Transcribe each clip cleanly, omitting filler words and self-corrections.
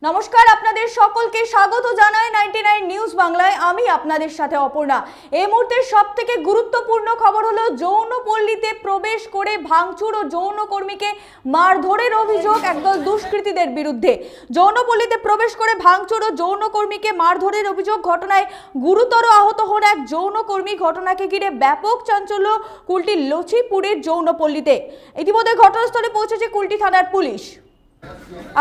নমস্কার, আপনাদের সকলকে স্বাগত জানাই 99 নিউজ বাংলায়। আমি আপনাদের সাথে অপর্ণা। এই মুহূর্তের সবথেকে গুরুত্বপূর্ণ খবর হলো যৌনপল্লীতে প্রবেশ করে ভাঙচুর ও যৌনকর্মীকে মারধরের অভিযোগ একদল দুষ্কৃতীদের বিরুদ্ধে। যৌনপল্লীতে প্রবেশ করে ভাঙচুর ও যৌনকর্মীকে মারধরের অভিযোগ ঘটনায় গুরুতর আহত হন এক যৌনকর্মী। ঘটনাকে ঘিরে ব্যাপক চাঞ্চল্য কুলটির লছিপুরের যৌনপল্লীতে। ইতিমধ্যে ঘটনাস্থলে পৌঁছেছে কুলটি থানার পুলিশ।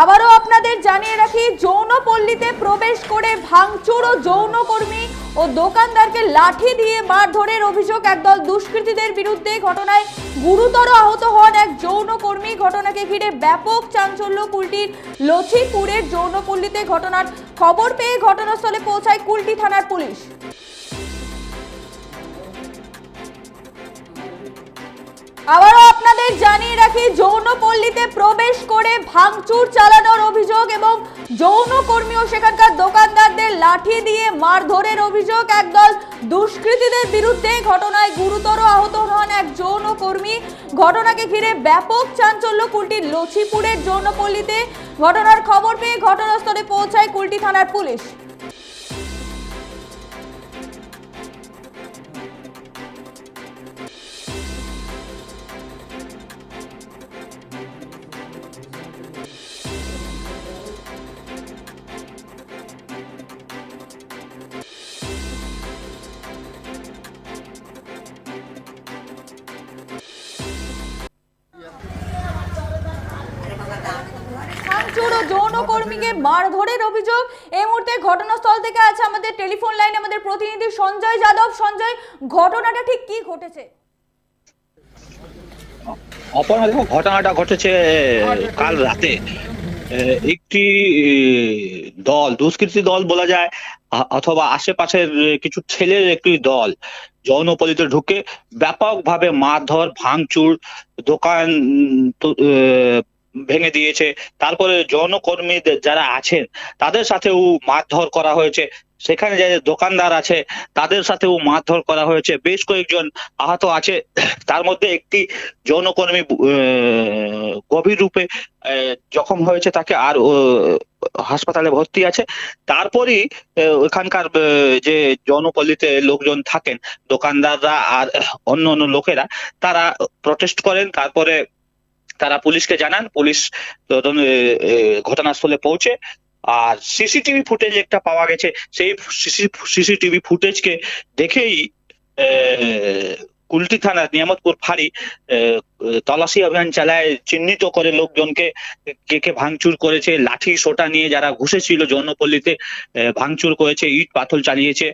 আবারও আপনাদের জানিয়ে রাখি, যৌনপল্লীতে প্রবেশ করে ভাঙচুর ও যৌনকর্মী ও দোকানদারকে লাঠি দিয়ে মারধরের অভিযোগ একদল দুষ্কৃতীদের বিরুদ্ধে। ঘটনায় গুরুতর আহত হন এক যৌনকর্মী। ঘটনাকে ঘিরে ব্যাপক চাঞ্চল্য কুলটির লছিপুরের যৌনপল্লীতে। ঘটনার খবর পেয়ে ঘটনাস্থলে পৌঁছায় কুলটি থানার পুলিশ। আবারও আপনাদের জানিয়ে রাখি, যৌনপল্লীতে প্রবেশ করে ভাঙচুর চালানোর অভিযোগ এবং যৌনকর্মী ও সেখানকার দোকানদারদের লাঠি দিয়ে মারধরের অভিযোগ একদল দুষ্কৃতীদের বিরুদ্ধে। ঘটনায় গুরুতর আহত হন এক যৌনকর্মী। ঘটনাকে ঘিরে ব্যাপক চাঞ্চল্য কুলটির লছিপুরের যৌনপল্লীতে। ঘটনার খবর পেয়ে ঘটনাস্থলে পৌঁছায় কুলটি থানার পুলিশ। ভাঙচুর ও যৌনকর্মীকে মারধরের অভিযোগ। এই মুহূর্তে ঘটনাস্থল থেকে আছে আমাদের টেলিফোন লাইনে আমাদের প্রতিনিধি সঞ্জয় যাদব। সঞ্জয়, ঘটনাটা ঠিক কি ঘটেছে? অপর্ণা, দেখো, ঘটনাটা ঘটেছে কাল রাতে। একটি দল, দুষ্কৃতী দল বলা যায়, অথবা আশেপাশের কিছু ছেলের একটি দল যৌনপল্লীতে ঢুকে ব্যাপকভাবে মারধর, ভাঙচুর, দোকান ভেঙে দিয়েছে। তারপরে যৌনকর্মীদের যারা আছেন তাদের সাথেও মারধর করা হয়েছে। সেখানে যে দোকানদার আছে তাদের সাথেও মারধর করা হয়েছে। বেশ কয়েকজন আহত আছে। তার মধ্যে একটি যৌনকর্মী গভীর রূপে জখম হয়েছে, তাকে আর হাসপাতালে ভর্তি আছে। তারপরই ওখানকার যে যৌনপল্লীতে লোকজন থাকেন, দোকানদাররা আর অন্য অন্য লোকেরা, তারা প্রটেস্ট করেন। তারপরে তারা পুলিশকে জানান। পুলিশ ঘটনাস্থলে পৌঁছে, আর সিসিটিভি ফুটেজ একটা পাওয়া গেছে। সেই সিসিটিভি ফুটেজকে দেখেই কুলটি থানার নিয়ামতপুর ফাঁড়ি তল্লাশি অভিযান চালায়, চিহ্নিত করে লোকজনকে, কে কে ভাঙচুর করেছে, লাঠি সোটা নিয়ে যারা ঘুষেছিল যৌনপল্লীতে, ভাঙচুর করেছে, ইট পাথর চালিয়েছে,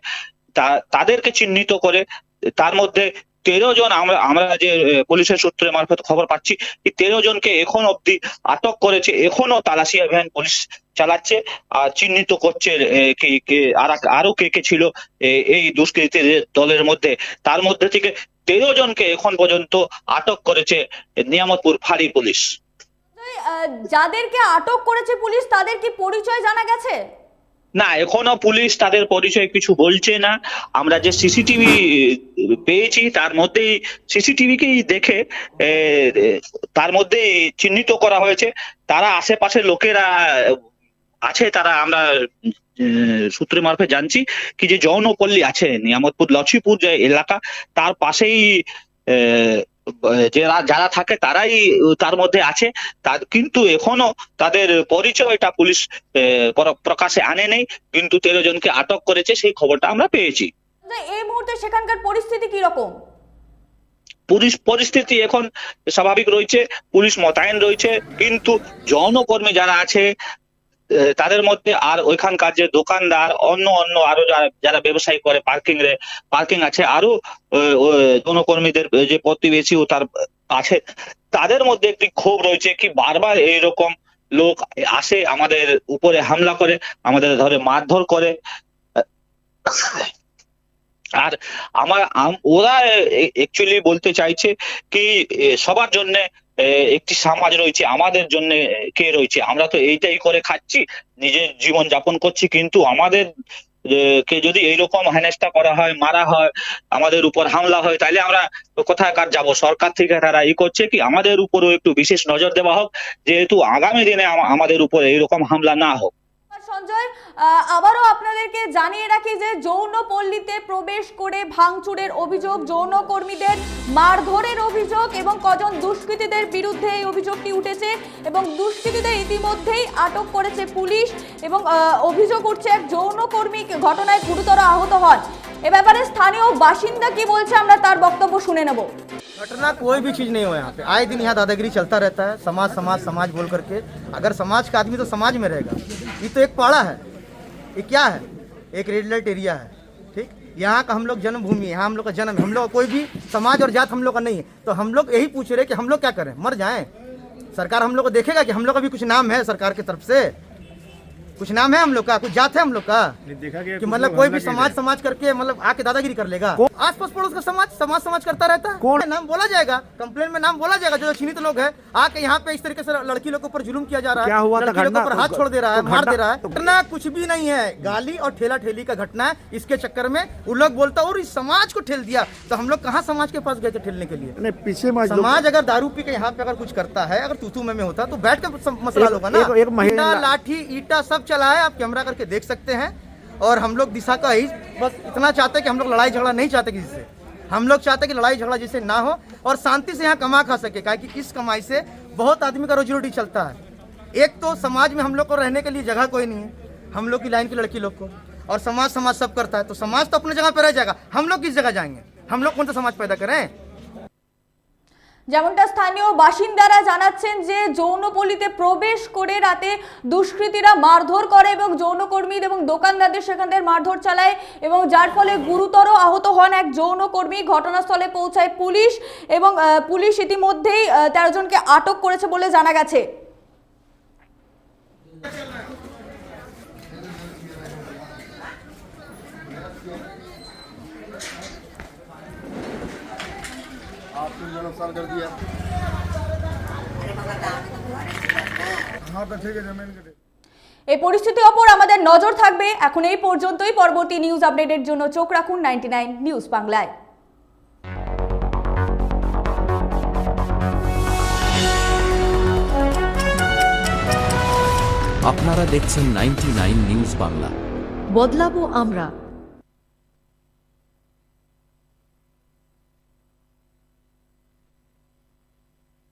তাদেরকে চিহ্নিত করে। তার মধ্যে 13 জন, আমরা যে পুলিশের সূত্রে মারফত খবর পাচ্ছি, এই 13 জনকে এখন অব্দি আটক করেছে। এখনো তালাশি অভিযান পুলিশ চালাচ্ছে আর চিহ্নিত করছে আরো কে কে ছিল এই দুষ্কৃতী দলের মধ্যে। তার মধ্যে থেকে 13 জনকে এখন পর্যন্ত আটক করেছে নিয়ামতপুর ফাঁড়ি পুলিশ। যাদেরকে আটক করেছে পুলিশ, তাদের কি পরিচয় জানা গেছে? না, এখনো পুলিশ তাদের পরিচয় কিছু বলছে না। আমরা যে সিসিটিভি পেয়েছি তার মধ্যে সিসিটিভিকেই দেখে তার মধ্যে চিহ্নিত করা হয়েছে তারা আশেপাশের লোকেরা আছে। তারা, আমরা সূত্রে মারফে জানছি কি যে যৌনপল্লী আছে নিয়ামতপুর লছিপুর যে এলাকা, তার পাশেই যারা থাকে তারাই তার মধ্যে আছে। কিন্তু এখনো তাদের পরিচয়টা পুলিশ প্রকাশে আনে নেই, কিন্তু 13 জনকে আটক করেছে, সেই খবরটা আমরা পেয়েছি। এই মুহূর্তে সেখানকার পরিস্থিতি কি রকম? পরিস্থিতি এখন স্বাভাবিক রয়েছে, পুলিশ মোতায়েন রয়েছে, কিন্তু যৌনকর্মী যারা আছে তাদের মধ্যে আর ওইখানকার যে দোকানদার, অন্য অন্য আরো যারা ব্যবসায়ী করে, পার্কিং আছে, আরো যৌনকর্মীদের যে প্রতিবেশী ও তার আছে, তাদের মধ্যে একটি ক্ষোভ রয়েছে কি বারবার এইরকম লোক আসে, আমাদের উপরে হামলা করে, আমাদের ধরে মারধর করে। আর ওরা অ্যাকচুয়ালি বলতে চাইছে কি সবার জন্য একটি সমাজ রয়েছে, আমাদের জন্য কে রয়েছে? আমরা তো এইটাই করে খাচ্ছি, নিজের জীবন যাপন করছি, কিন্তু আমাদের কে যদি এইরকম হেনস্থা করা হয়, মারা হয়, আমাদের উপর হামলা হয়, তাহলে আমরা কোথায় কার যাব? সরকার থেকে তারা করছে কি আমাদের উপরও একটু বিশেষ নজর দেওয়া হোক, যেহেতু আগামী দিনে আমাদের উপর এইরকম হামলা না হোক। আবারও আপনাদেরকে জানিয়ে রাখি যে যৌনপল্লীতে প্রবেশ করে ভাঙচুরের অভিযোগ, যৌনকর্মীদের মারধরের অভিযোগ এবং কজন দুষ্কৃতীদের বিরুদ্ধে এই অভিযোগটি উঠেছে এবং দুষ্কৃতীদের ইতিমধ্যেই আটক করেছে পুলিশ এবং অভিযোগ উঠছে এক যৌনকর্মী ঘটনায় গুরুতর আহত হন। এ ব্যাপারে স্থানীয় বাসিন্দা কি বলছে আমরা তার বক্তব্য শুনে নেব। घटना कोई भी चीज़ नहीं हुआ यहाँ पे। आए दिन यहाँ दादागिरी चलता रहता है, समाज समाज समाज बोल करके। अगर समाज का आदमी तो समाज में रहेगा। ये तो एक पाड़ा है, ये क्या है, एक रेड लाइट एरिया है, ठीक। यहाँ का हम लोग जन्मभूमि है, यहाँ हम लोग का जन्म है। हम लोग का कोई भी समाज और जात हम लोग का नहीं है। तो हम लोग यही पूछ रहे कि हम लोग क्या करें, मर जाएं? सरकार हम लोग को देखेगा कि हम लोग का भी कुछ नाम है सरकार की तरफ से, कुछ नाम है हम लोग का, कुछ जात है हम लोग का, देखा गया कि मतलब कोई भी समाज समाज करके मतलब आके दादागिरी कर लेगा। आस पास पड़ोस का समाज समाज समाज करता रहता है। कौन? नाम बोला जाएगा, कंप्लेन में नाम बोला जाएगा। जो चिन्हित लोग है आके यहाँ पे इस तरीके से लड़की लोग के ऊपर जुलूम किया जा रहा है, क्या हुआ था लड़की लोग के घटना? ऊपर हाथ छोड़ दे रहा है, तो मार घटना- दे रहा है। घटना कुछ भी नहीं है, गाली और ठेला ठेली का घटना है। इसके चक्कर में वो लोग बोलता और इस समाज को ठेल दिया। तो हम लोग कहाँ समाज के पास गए थे ठेलने के लिए? नहीं, पीछे में लोग- समाज अगर दारू पी के यहाँ पे अगर कुछ करता है, अगर तूतू में होता तो बैठ कर मसला होगा ना। एक महिला- ईंटा, लाठी ईटा सब चला है, आप कैमरा करके देख सकते हैं। और हम लोग दिशा का ही बस इतना चाहते हैं कि हम लोग लड़ाई झगड़ा नहीं चाहते किसी से। हम लोग चाहते हैं कि लड़ाई झगड़ा जिससे ना हो और शांति से यहाँ कमा खा सके। काहे कि इस कमाई से बहुत आदमी का रोजी रोटी चलता है। एक तो समाज में हम लोग को रहने के लिए जगह कोई नहीं है, हम लोग की लाइन की लड़की लोग को, और समाज समाज सब करता है। तो समाज तो अपनी जगह पर रह जाएगा, हम लोग किस जगह जाएंगे? हम लोग कौन सा समाज पैदा करें? যেমনটা স্থানীয় বাসিন্দারা জানাচ্ছেন যে যৌনপল্লীতে প্রবেশ করে রাতে দুষ্কৃতীরা মারধর করে এবং যৌনকর্মী এবং দোকানদারদের সেখান থেকে মারধর চালায় এবং যার ফলে গুরুতর আহত হন এক যৌনকর্মী। ঘটনাস্থলে পৌঁছায় পুলিশ এবং পুলিশ ইতিমধ্যেই 13 জনকে আটক করেছে বলে জানা গেছে। आपने जो नुकसान कर दिया। हाँ तो ठीक है, जमीन के এই পরিস্থিতির ওপর আমাদের নজর থাকবে। এখন এই পর্যন্তই। পরবর্তী নিউজ আপডেটের জন্য চোখ রাখুন 99 নিউজ বাংলায়। আপনারা দেখছেন 99 নিউজ বাংলা। বদলাবো আমরা।